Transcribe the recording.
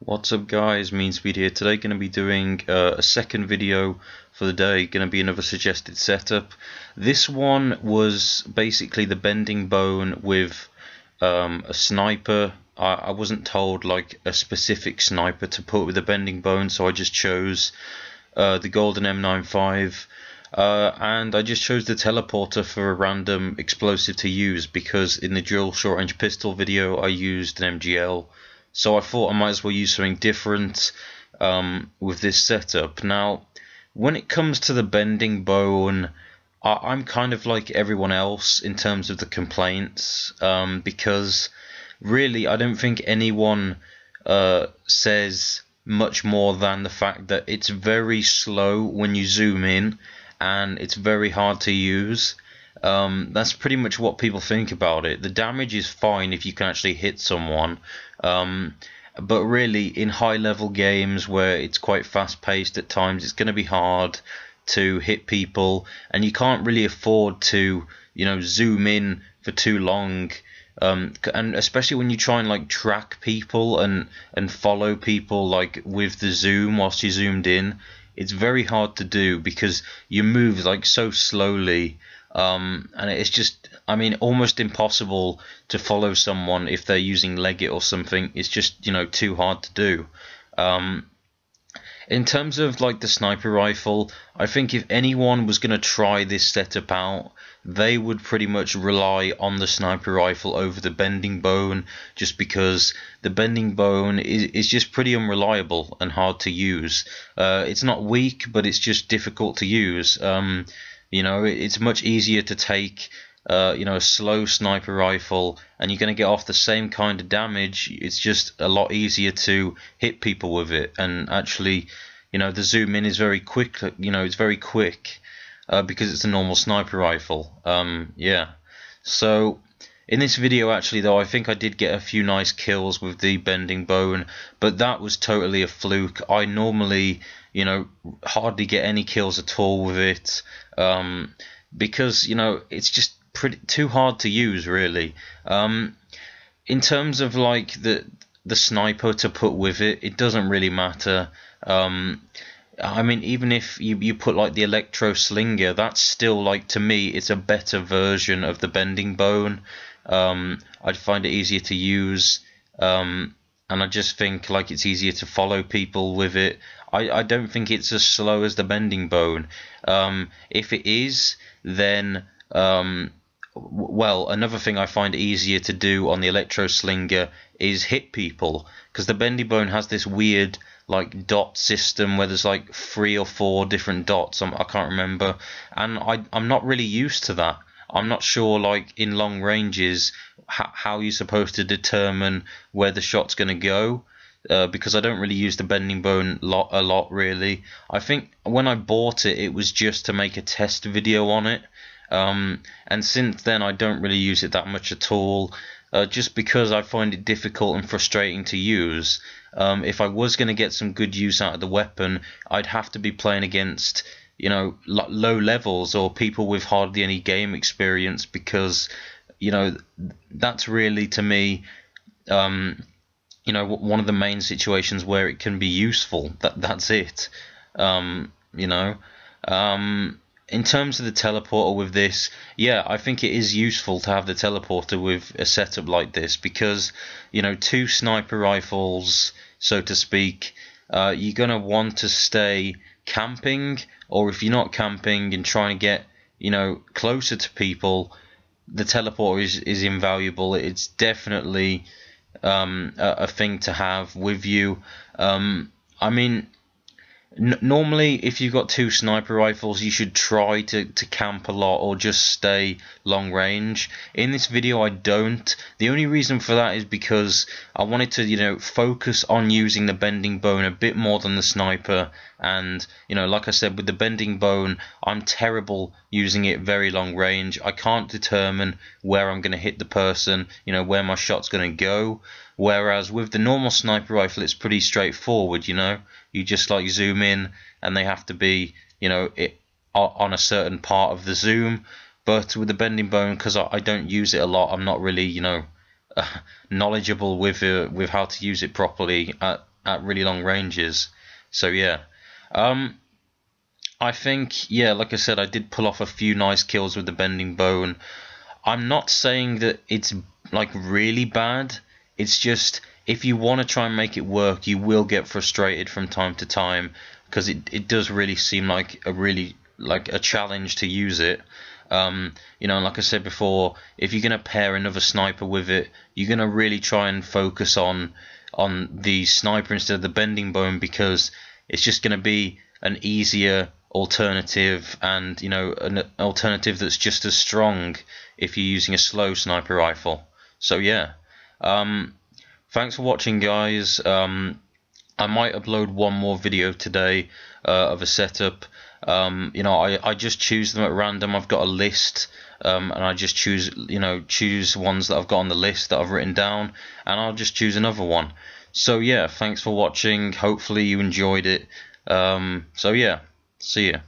What's up guys, MeanSpeed here. Today going to be doing a second video for the day, going to be another suggested setup. This one was basically the bending bone with a sniper. I wasn't told like a specific sniper to put with the bending bone, so I just chose the golden M95 and I just chose the teleporter for a random explosive to use because in the dual short range pistol video I used an MGL. So I thought I might as well use something different with this setup. Now, when it comes to the bending bone, I'm kind of like everyone else in terms of the complaints, because really I don't think anyone says much more than the fact that it's very slow when you zoom in and it's very hard to use. That's pretty much what people think about it. The damage is fine if you can actually hit someone, but really in high level games where it's quite fast paced at times, it's going to be hard to hit people, and you can't really afford to, zoom in for too long. And especially when you try and like track people and follow people like with the zoom whilst you zoomed in, it's very hard to do because you move like so slowly. And it's just, almost impossible to follow someone if they're using Leggett or something. It's just, too hard to do. In terms of like the sniper rifle, I think if anyone was going to try this setup out, they would pretty much rely on the sniper rifle over the bending bone, just because the bending bone is just pretty unreliable and hard to use. It's not weak, but it's just difficult to use. It's much easier to take a slow sniper rifle and you're going to get off the same kind of damage. It's just a lot easier to hit people with it, and actually, the zoom in is very quick. It's very quick because it's a normal sniper rifle. So in this video, actually, though, I think I did get a few nice kills with the bending bone, but that was totally a fluke. I normally, hardly get any kills at all with it, because it's just too hard to use, really. In terms of like the sniper to put with it, it doesn't really matter. Even if you put like the electro slinger, that's still, like, to me it's a better version of the bending bone. I'd find it easier to use, and I just think like it's easier to follow people with it. I don't think it's as slow as the bending bone. If it is, then well, another thing I find easier to do on the electro slinger is hit people, because the bending bone has this weird like dot system where there's like 3 or 4 different dots. I can't remember, and I'm not really used to that. I'm not sure, like, in long ranges how you're supposed to determine where the shot's going to go, because I don't really use the bending bone a lot really. I think when I bought it, it was just to make a test video on it, and since then I don't really use it that much at all, just because I find it difficult and frustrating to use. If I was going to get some good use out of the weapon, I'd have to be playing against low levels or people with hardly any game experience, because that's really, to me, one of the main situations where it can be useful. That's it. In terms of the teleporter with this, yeah, I think it is useful to have the teleporter with a setup like this, because 2 sniper rifles, so to speak, you're gonna want to stay camping, or if you're not camping and trying to get closer to people, the teleporter is invaluable. It's definitely a thing to have with you. Normally, if you've got 2 sniper rifles, you should try to camp a lot or just stay long range. In this video, I don't. The only reason for that is because I wanted to, focus on using the bending bone a bit more than the sniper. And, like I said, with the bending bone, I'm terrible using it very long range. I can't determine where I'm going to hit the person, where my shot's going to go. Whereas with the normal sniper rifle, it's pretty straightforward. You just like zoom in, and they have to be, on a certain part of the zoom. But with the bending bone, because I don't use it a lot, I'm not really, knowledgeable with how to use it properly. at really long ranges. So yeah, I think, yeah, like I said, I did pull off a few nice kills with the bending bone. I'm not saying that it's like really bad. It's just if you want to try and make it work, you will get frustrated from time to time because it does really seem like a challenge to use it. You know, like I said before, if you're gonna pair another sniper with it, you're gonna really try and focus on the sniper instead of the bending bone, because it's just gonna be an easier alternative, and you know, an alternative that's just as strong if you're using a slow sniper rifle. So yeah, thanks for watching, guys. I might upload one more video today of a setup. You know, I just choose them at random. I've got a list, and I just choose ones that I've got on the list that I've written down, and I'll just choose another one. So yeah, thanks for watching. Hopefully you enjoyed it. So yeah, see ya.